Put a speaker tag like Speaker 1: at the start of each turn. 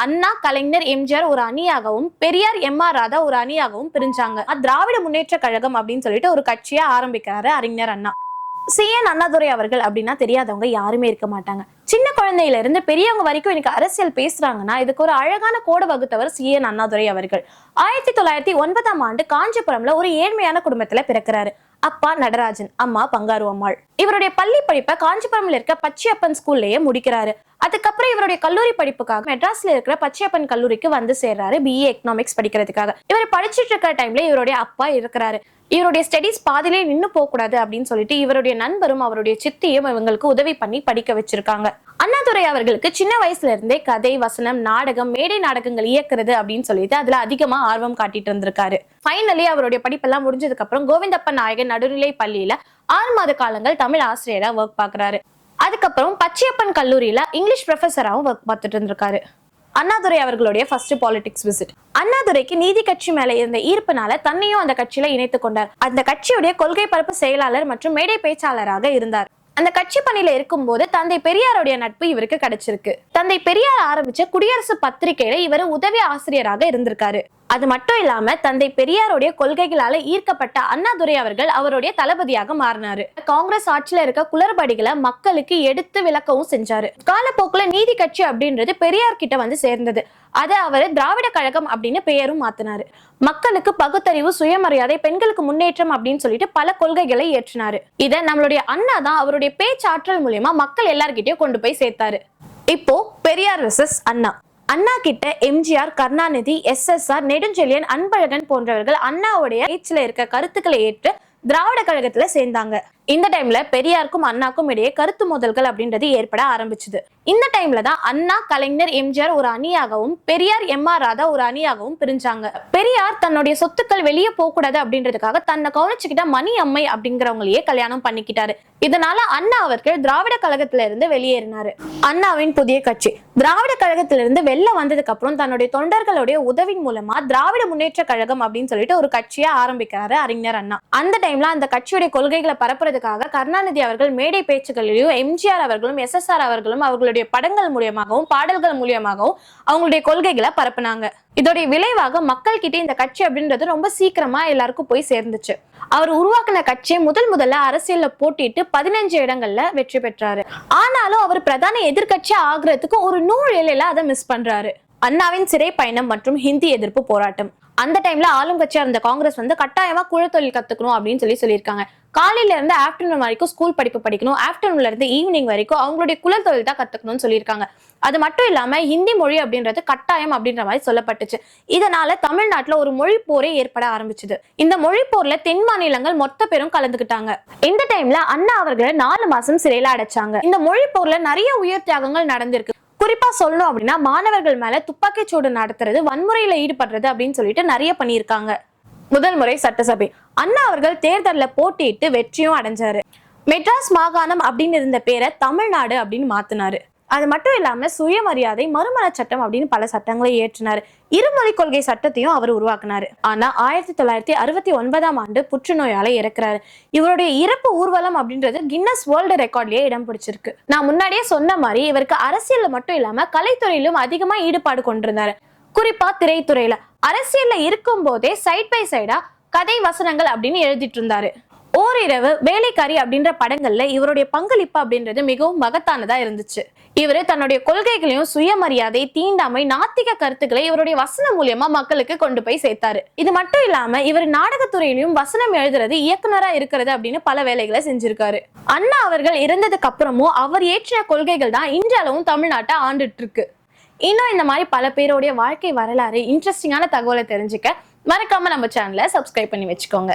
Speaker 1: அண்ணா, கலைஞர், எம்ஜிஆர் ஒரு அணியாகவும், பெரியார், எம்.ஆர். ராதா ஒரு அணியாகவும் பிரிஞ்சாங்க. திராவிட முன்னேற்ற கழகம் அப்படின்னு சொல்லிட்டு ஒரு கட்சியை ஆரம்பிக்கிறாரு அறிஞர் அண்ணா. சி.என். அண்ணாதுரை அவர்கள் அப்படின்னா தெரியாதவங்க யாருமே இருக்க மாட்டாங்க. சின்ன குழந்தையில இருந்து பெரியவங்க வரைக்கும் எனக்கு அரசியல் பேசுறாங்கன்னா இதுக்கு ஒரு அழகான கோடு வகுத்தவர் சி.என். அண்ணாதுரை அவர்கள். 1909 காஞ்சிபுரம்ல ஒரு ஏழ்மையான குடும்பத்துல பிறக்கிறாரு. அப்பா நடராஜன், அம்மா பங்காரு அம்மாள். இவருடைய பள்ளி படிப்பை காஞ்சிபுரம்ல இருக்க பச்சையப்பன் ஸ்கூல்லயே முடிக்கிறாரு. அதுக்கப்புறம் இவருடைய கல்லூரி படிப்புக்காக மெட்ராஸ்ல இருக்கிற பச்சையப்பன் கல்லூரிக்கு வந்து சேர்றாரு பிஏ எக்கனாமிக்ஸ் படிக்கிறதுக்காக. இவர் படிச்சுட்டு இருக்கிற டைம்ல இவருடைய அப்பா இருக்கிறாரு. இவருடைய ஸ்டடிஸ் பாதிலே நின்னு போக கூடாது அப்படின்னு சொல்லிட்டு இவருடைய நண்பரும் அவருடைய சித்தியும் இவங்களுக்கு உதவி பண்ணி படிக்க வச்சிருக்காங்க. அண்ணாதுரை அவர்களுக்கு சின்ன வயசுல இருந்தே கதை, வசனம், நாடகம், மேடை நாடகங்கள் இயக்குறது அப்படின்னு சொல்லிட்டு அதுல அதிகமா ஆர்வம் காட்டிட்டு இருந்திருக்காரு. ஃபைனலி அவருடைய படிப்பெல்லாம் முடிஞ்சதுக்கு அப்புறம் கோவிந்தப்பன் நாயகன் நடுநிலை பள்ளியில 6 மாத காலங்கள் தமிழ் ஆசிரியரா ஒர்க் பாக்குறாரு. அதுக்கப்புறம் பச்சையப்பன் கல்லூரியில இங்கிலீஷ் ப்ரொஃபஸராவும் ஒர்க் பார்த்துட்டு இருந்திருக்காரு. அண்ணாதுரை அவர்களுடைய ஃபர்ஸ்ட் பாலிடிக்ஸ் விசிட். அண்ணாதுரைக்கு நீதி கட்சி மேல இருந்த ஈர்ப்புனால தன்னையும் அந்த கட்சியில இணைத்துக் கொண்டார். அந்த கட்சியுடைய கொள்கை பரப்பு செயலாளர் மற்றும் மேடை பேச்சாளராக இருந்தார். அந்த கட்சி பணியில இருக்கும் போது தந்தை பெரியாருடைய நட்பு இவருக்கு கிடைச்சிருக்கு. தந்தை பெரியார் ஆரம்பிச்ச குடியரசு பத்திரிகையில இவர் உதவி ஆசிரியராக இருந்திருக்காரு. அது மட்டும் இல்லாம தந்தை பெரியாருடைய கொள்கைகளால ஈர்க்கப்பட்ட அண்ணாதுரை அவர்கள் அவருடைய தளபதியாக மாறினாரு. காங்கிரஸ் ஆட்சியில இருக்க குளறுபடிகளை மக்களுக்கு எடுத்து விளக்கவும் செஞ்சாரு. காலப்போக்குல நீதி கட்சி அப்படின்றது பெரியார் கிட்ட வந்து சேர்ந்தது. அதை அவரு திராவிட கழகம் அப்படின்னு பெயரும் மாத்தினாரு. மக்களுக்கு பகுத்தறிவு, சுயமரியாதை, பெண்களுக்கு முன்னேற்றம் அப்படின்னு சொல்லிட்டு பல கொள்கைகளை ஏற்றினாரு. இத நம்மளுடைய அண்ணா தான் அவருடைய பேச்சாற்றல் மூலியமா மக்கள் எல்லார்கிட்டயும் கொண்டு போய் சேர்த்தாரு. இப்போ பெரியார் வெர்சஸ் அண்ணா. அண்ணா கிட்ட எம்ஜிஆர், கருணாநிதி, எஸ்.எஸ்.ஆர்., நெடுஞ்செழியன், அன்பழகன் போன்றவர்கள் அண்ணாவுடைய பேச்சுல இருக்க கருத்துக்களை ஏற்று திராவிட கழகத்துல சேர்ந்தாங்க. இந்த டைம்ல பெரியாருக்கும் அண்ணாக்கும் இடையே கருத்து மோதல்கள் அப்படின்றது ஏற்பட ஆரம்பிச்சது. இந்த டைம்ல தான் அண்ணா, கலைஞர், எம்ஜிஆர் ஒரு அணியாகவும், பெரியார், எம்.ஆர். ராதா ஒரு அணியாகவும் பிரிஞ்சாங்க. பெரியார் தன்னுடைய சொத்துக்கள் வெளியே போக கூடாது அப்படின்றதுக்காக தன்னை கவனிச்சுக்கிட்ட மணி அம்மை அப்படிங்கிறவங்களையே கல்யாணம் பண்ணிக்கிட்டாரு. இதனால அண்ணா அவர்கள் திராவிட கழகத்தில இருந்து வெளியேறினாரு. அண்ணாவின் புதிய கட்சி திராவிட கழகத்திலிருந்து வெளில வந்ததுக்கு அப்புறம் தன்னுடைய தொண்டர்களுடைய உதவின் மூலமா திராவிட முன்னேற்ற கழகம் அப்படின்னு சொல்லிட்டு ஒரு கட்சியை ஆரம்பிக்கிறாரு அறிஞர் அண்ணா. அந்த டைம்ல அந்த கட்சியுடைய கொள்கைகளை பரப்புறதுக்காக கருணாநிதி அவர்கள் மேடை பேச்சுகளிலும், எம்ஜிஆர் அவர்களும், எஸ்.எஸ்.ஆர். அவர்களும் அவர்களுடைய படங்கள் மூலியமாகவும் பாடல்கள் மூலியமாகவும் அவங்களுடைய கொள்கைகளை பரப்புனாங்க. இதோடைய விளைவாக மக்கள் கிட்ட இந்த கட்சி அப்படின்றது ரொம்ப சீக்கிரமா எல்லாருக்கும் போய் சேர்ந்துச்சு. அவர் உருவாக்கின கட்சியை முதல்ல அரசியல்ல போட்டிட்டு 15 இடங்கள்ல வெற்றி பெற்றாரு. ஆனாலும் அவர் பிரதான எதிர்கட்சி ஆகுறதுக்கு ஒரு 100 இலையில அதை மிஸ் பண்றாரு. அண்ணாவின் சிறை பயணம் மற்றும் ஹிந்தி எதிர்ப்பு போராட்டம். அந்த டைம்ல ஆளும் கட்சியா இருந்த காங்கிரஸ் வந்து கட்டாயமா குழத்தொழில் கத்துக்கணும் அப்படின்னு சொல்லியிருக்காங்க. காலையில இருந்து ஆஃப்டர்நூன் வரைக்கும் ஸ்கூல் படிப்பு படிக்கணும், ஆஃப்டர்நூன்ல இருந்து ஈவினிங் வரைக்கும் அவங்களுடைய குழத்தொழில் தான் கத்துக்கணும்னு சொல்லியிருக்காங்க. அது மட்டும் இல்லாம ஹிந்தி மொழி அப்படின்றது கட்டாயம் அப்படின்ற மாதிரி சொல்லப்பட்டுச்சு. இதனால தமிழ்நாட்டுல ஒரு மொழி போரே ஏற்பட ஆரம்பிச்சது. இந்த மொழி போர்ல தென் மாநிலங்கள் மொத்த பேரும் கலந்துக்கிட்டாங்க. இந்த டைம்ல அண்ணா அவர்களை 4 மாசம் சிறையில அடைச்சாங்க. இந்த மொழி போர்ல நிறைய உயிர் தியாகங்கள் நடந்திருக்கு. குறிப்பா சொல்லணும் அப்படின்னா மாணவர்கள் மேல துப்பாக்கி சூடு நடத்துறது, வன்முறையில ஈடுபடுறது அப்படின்னு சொல்லிட்டு நிறைய பண்ணியிருக்காங்க. முதல் முறை சட்டசபை. அண்ணா அவர்கள் தேர்தலில் போட்டியிட்டு வெற்றியும் அடைஞ்சாரு. மெட்ராஸ் மாகாணம் அப்படின்னு இருந்த பேரை தமிழ்நாடு அப்படின்னு மாத்தினாரு. அது மட்டும் இல்லாம சுயமரியாதை, மறுமண சட்டம் அப்படின்னு பல சட்டங்களை ஏற்றினாரு. இருமொழி கொள்கை சட்டத்தையும் அவர் உருவாக்குனாரு. ஆனா 1969 புற்றுநோயால இறக்குறாரு. இவருடைய இறப்பு ஊர்வலம் அப்படின்றது கின்னஸ் வேர்ல்டு ரெக்கார்ட்லயே இடம் பிடிச்சிருக்கு. நான் முன்னாடியே சொன்ன மாதிரி இவருக்கு அரசியல்ல மட்டும் இல்லாம கலைத்துறையிலும் அதிகமா ஈடுபாடு கொண்டிருந்தாரு. குறிப்பா திரைத்துறையில. அரசியல்ல இருக்கும் போதே சைட் பை சைடா கதை, வசனங்கள் அப்படின்னு எழுதிட்டு இருந்தாரு. ஓரிரவு, வேலைக்காரி அப்படின்ற படங்கள்ல இவருடைய பங்களிப்பு அப்படின்றது மிகவும் மகத்தானதா இருந்துச்சு. இவரு தன்னுடைய கொள்கைகளையும், சுயமரியாதை, தீண்டாமை, நாத்திக கருத்துக்களை இவருடைய வசனம் மூலியமா மக்களுக்கு கொண்டு போய் சேர்த்தாரு. இது மட்டும் இல்லாம இவர் நாடகத்துறையிலும் வசனம் எழுதுறது, இயக்குனரா இருக்கிறது அப்படின்னு பல வேலைகளை செஞ்சிருக்காரு. அண்ணா அவர்கள் இறந்ததுக்கு அப்புறமும் அவர் ஏற்றின கொள்கைகள் தான் இன்றளவும் தமிழ்நாட்டை ஆண்டுட்டு இருக்கு. இன்னும் இந்த மாதிரி பல பேருடைய வாழ்க்கை வரலாறு, இன்ட்ரெஸ்டிங்கான தகவலை தெரிஞ்சுக்க மறக்காம நம்ம சேனலை சப்ஸ்கிரைப் பண்ணி வச்சுக்கோங்க.